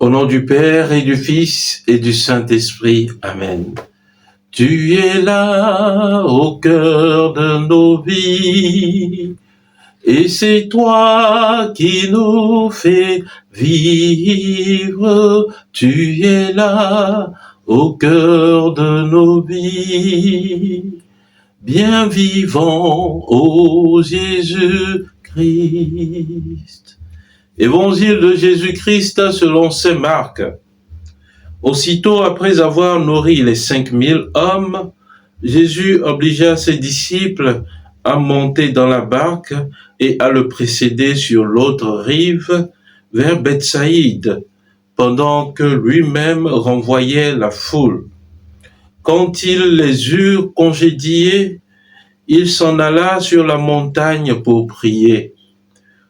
Au nom du Père et du Fils et du Saint-Esprit. Amen. Tu es là au cœur de nos vies, et c'est toi qui nous fais vivre. Tu es là au cœur de nos vies. Bien vivant, ô Jésus-Christ. Évangile de Jésus-Christ selon saint Marc. Aussitôt après avoir nourri les 5000 hommes, Jésus obligea ses disciples à monter dans la barque et à le précéder sur l'autre rive vers Bethsaïde, pendant que lui-même renvoyait la foule. Quand il les eut congédiés, il s'en alla sur la montagne pour prier.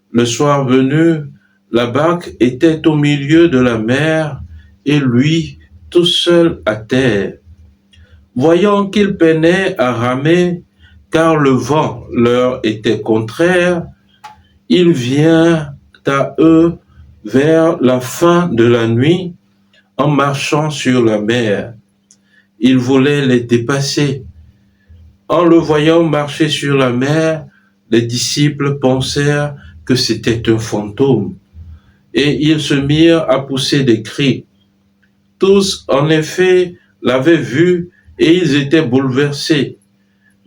Le soir venu, la barque était au milieu de la mer et lui, tout seul à terre. Voyant qu'il peinait à ramer, car le vent leur était contraire, il vient à eux vers la fin de la nuit en marchant sur la mer. Il voulait les dépasser. En le voyant marcher sur la mer, les disciples pensèrent que c'était un fantôme, et ils se mirent à pousser des cris. Tous, en effet, l'avaient vu et ils étaient bouleversés.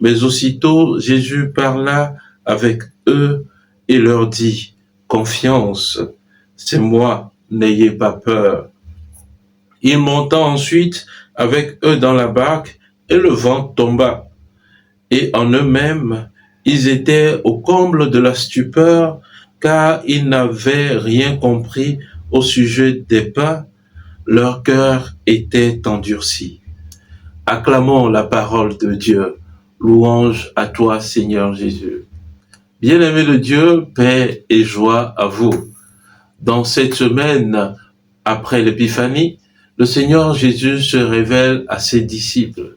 Mais aussitôt, Jésus parla avec eux et leur dit, « Confiance, c'est moi, n'ayez pas peur. » Il monta ensuite avec eux dans la barque et le vent tomba. Et en eux-mêmes, ils étaient au comble de la stupeur, car ils n'avaient rien compris au sujet des pains. Leur cœur était endurci. Acclamons la parole de Dieu. Louange à toi, Seigneur Jésus. Bien-aimés de Dieu, paix et joie à vous. Dans cette semaine, après l'Épiphanie, le Seigneur Jésus se révèle à ses disciples.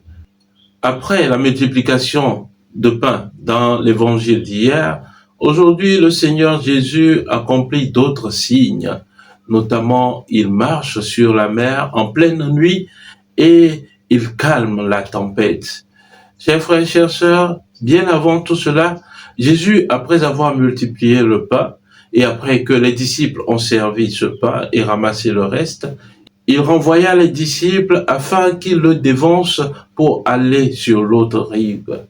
Après la multiplication de pain dans l'évangile d'hier, aujourd'hui le Seigneur Jésus accomplit d'autres signes. Notamment, il marche sur la mer en pleine nuit et il calme la tempête. Chers frères et chères sœurs, bien avant tout cela, Jésus, après avoir multiplié le pain et après que les disciples ont servi ce pain et ramassé le reste, il renvoya les disciples afin qu'ils le dévancent pour aller sur l'autre rive.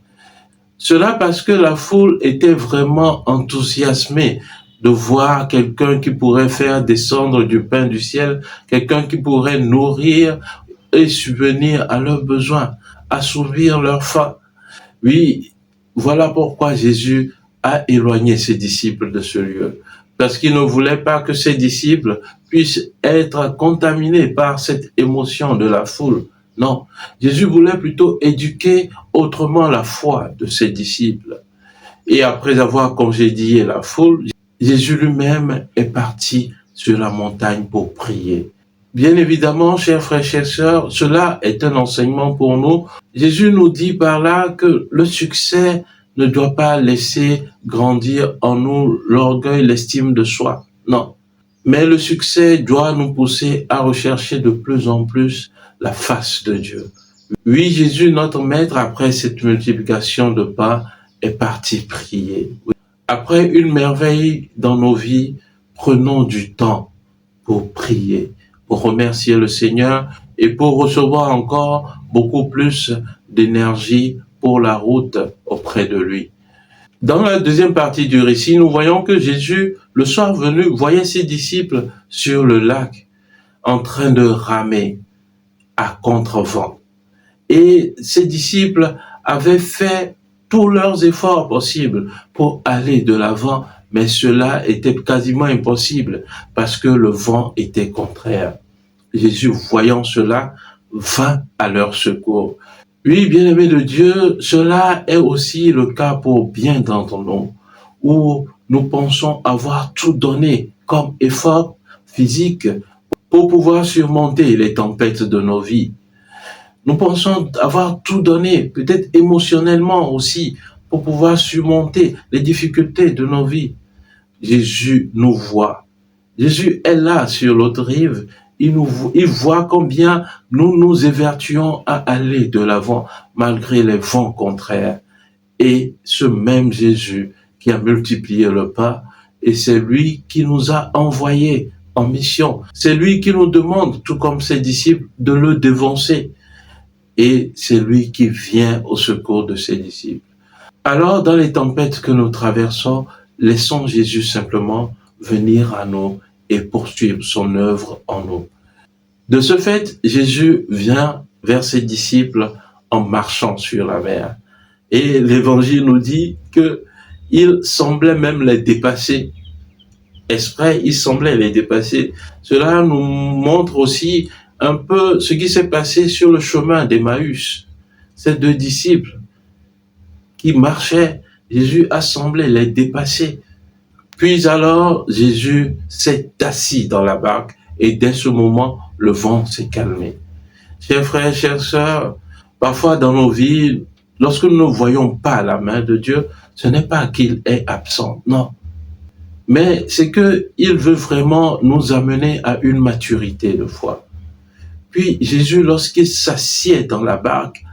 Cela parce que la foule était vraiment enthousiasmée de voir quelqu'un qui pourrait faire descendre du pain du ciel, quelqu'un qui pourrait nourrir et subvenir à leurs besoins, assouvir leur faim. Oui, voilà pourquoi Jésus a éloigné ses disciples de ce lieu, parce qu'il ne voulait pas que ses disciples puissent être contaminés par cette émotion de la foule. Non, Jésus voulait plutôt éduquer autrement la foi de ses disciples. Et après avoir congédié la foule, Jésus lui-même est parti sur la montagne pour prier. Bien évidemment, chers frères et chères sœurs, cela est un enseignement pour nous. Jésus nous dit par là que le succès ne doit pas laisser grandir en nous l'orgueil, l'estime de soi. Non. Mais le succès doit nous pousser à rechercher de plus en plus la face de Dieu. Oui, Jésus, notre Maître, après cette multiplication de pain, est parti prier. Après une merveille dans nos vies, prenons du temps pour prier, pour remercier le Seigneur et pour recevoir encore beaucoup plus d'énergie pour la route auprès de lui. Dans la deuxième partie du récit, nous voyons que Jésus, le soir venu, voyait ses disciples sur le lac en train de ramer à contre-vent. Et ses disciples avaient fait tous leurs efforts possibles pour aller de l'avant, mais cela était quasiment impossible parce que le vent était contraire. Jésus, voyant cela, vint à leur secours. Oui, bien-aimés de Dieu, cela est aussi le cas pour bien d'entre nous, où nous pensons avoir tout donné comme effort physique pour pouvoir surmonter les tempêtes de nos vies. Nous pensons avoir tout donné, peut-être émotionnellement aussi, pour pouvoir surmonter les difficultés de nos vies. Jésus nous voit. Jésus est là sur l'autre rive il voit combien nous nous évertuons à aller de l'avant malgré les vents contraires. Et ce même Jésus qui a multiplié le pain, et c'est lui qui nous a envoyés en mission. C'est lui qui nous demande, tout comme ses disciples, de le dévancer. Et c'est lui qui vient au secours de ses disciples. Alors, dans les tempêtes que nous traversons, laissons Jésus simplement venir à nous et poursuivre son œuvre en nous. De ce fait, Jésus vient vers ses disciples en marchant sur la mer. Et l'Évangile nous dit qu'il semblait même les dépasser. Exprès, il semblait les dépasser. Cela nous montre aussi un peu ce qui s'est passé sur le chemin d'Emmaüs. Ces deux disciples qui marchaient, Jésus a semblé les dépasser. Puis alors, Jésus s'est assis dans la barque et dès ce moment, le vent s'est calmé. Chers frères, chères sœurs, parfois dans nos vies, lorsque nous ne voyons pas la main de Dieu, ce n'est pas qu'il est absent, non. Mais c'est qu'il veut vraiment nous amener à une maturité de foi. Puis Jésus, lorsqu'il s'assied dans la barque,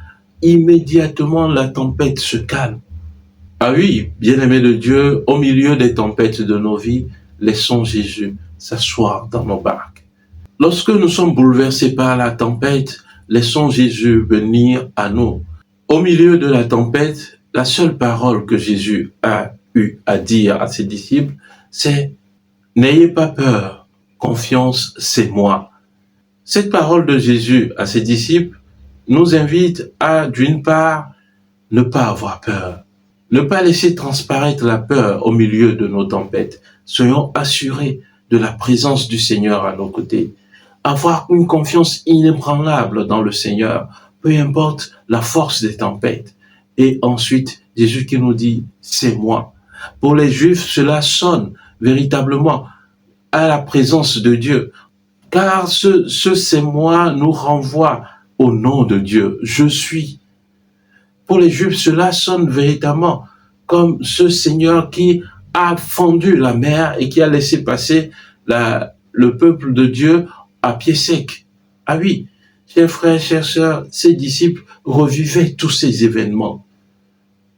immédiatement la tempête se calme. Ah oui, bien-aimés de Dieu, au milieu des tempêtes de nos vies, laissons Jésus s'asseoir dans nos barques. Lorsque nous sommes bouleversés par la tempête, laissons Jésus venir à nous. Au milieu de la tempête, la seule parole que Jésus a eu à dire à ses disciples, c'est « N'ayez pas peur, confiance, c'est moi ». Cette parole de Jésus à ses disciples nous invite à, d'une part, ne pas avoir peur, ne pas laisser transparaître la peur au milieu de nos tempêtes. Soyons assurés de la présence du Seigneur à nos côtés. Avoir une confiance inébranlable dans le Seigneur, peu importe la force des tempêtes. Et ensuite, Jésus qui nous dit, c'est moi. Pour les Juifs, cela sonne véritablement à la présence de Dieu. Car ce c'est moi nous renvoie au nom de Dieu. Je suis. Pour les Juifs, cela sonne véritablement comme ce Seigneur qui a fendu la mer et qui a laissé passer le peuple de Dieu à pied sec. Ah oui, chers frères, chères sœurs, ces disciples revivaient tous ces événements.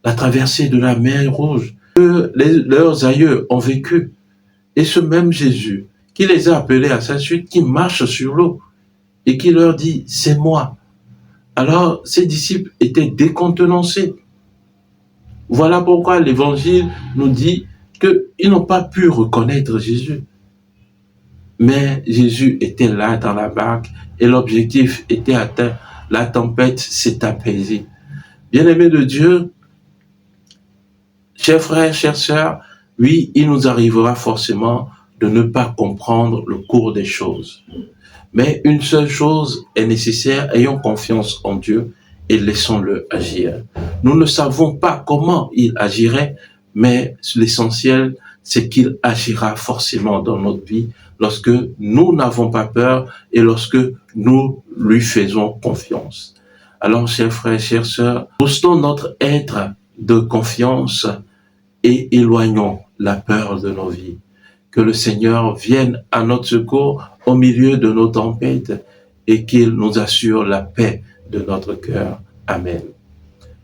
La traversée de la mer Rouge, que leurs aïeux ont vécu. Et ce même Jésus qui les a appelés à sa suite, qui marche sur l'eau et qui leur dit « c'est moi ». Alors, ces disciples étaient décontenancés. Voilà pourquoi l'Évangile nous dit qu'ils n'ont pas pu reconnaître Jésus. Mais Jésus était là dans la barque et l'objectif était atteint. La tempête s'est apaisée. Bien-aimés de Dieu, chers frères, chères sœurs, oui, il nous arrivera forcément de ne pas comprendre le cours des choses. Mais une seule chose est nécessaire, ayons confiance en Dieu et laissons-le agir. Nous ne savons pas comment il agirait, mais l'essentiel, c'est qu'il agira forcément dans notre vie lorsque nous n'avons pas peur et lorsque nous lui faisons confiance. Alors, chers frères, chères sœurs, boostons notre être de confiance et éloignons la peur de nos vies. Que le Seigneur vienne à notre secours au milieu de nos tempêtes et qu'il nous assure la paix de notre cœur. Amen.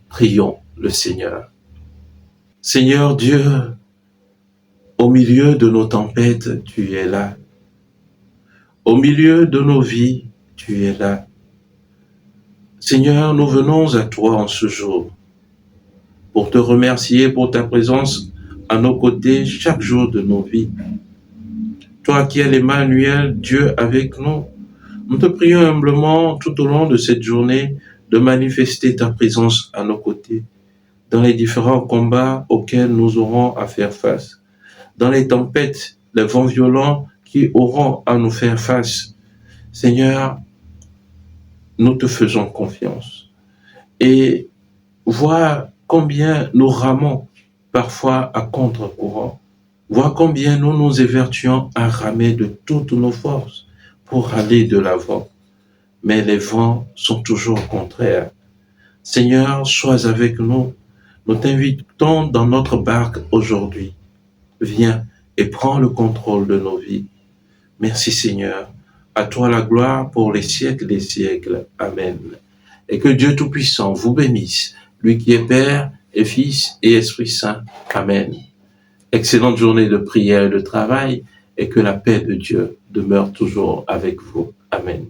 Prions le Seigneur. Seigneur Dieu, au milieu de nos tempêtes, tu es là. Au milieu de nos vies, tu es là. Seigneur, nous venons à toi en ce jour pour te remercier pour ta présence à nos côtés chaque jour de nos vies. Toi qui es l'Emmanuel, Dieu avec nous, nous te prions humblement tout au long de cette journée de manifester ta présence à nos côtés, dans les différents combats auxquels nous aurons à faire face, dans les tempêtes, les vents violents qui auront à nous faire face. Seigneur, nous te faisons confiance. Et vois combien nous ramons parfois à contre-courant. Vois combien nous nous évertuons à ramer de toutes nos forces pour aller de l'avant. Mais les vents sont toujours contraires. Seigneur, sois avec nous. Nous t'invitons dans notre barque aujourd'hui. Viens et prends le contrôle de nos vies. Merci Seigneur. À toi la gloire pour les siècles des siècles. Amen. Et que Dieu Tout-Puissant vous bénisse, lui qui est Père et Fils et Esprit Saint. Amen. Excellente journée de prière et de travail, et que la paix de Dieu demeure toujours avec vous. Amen.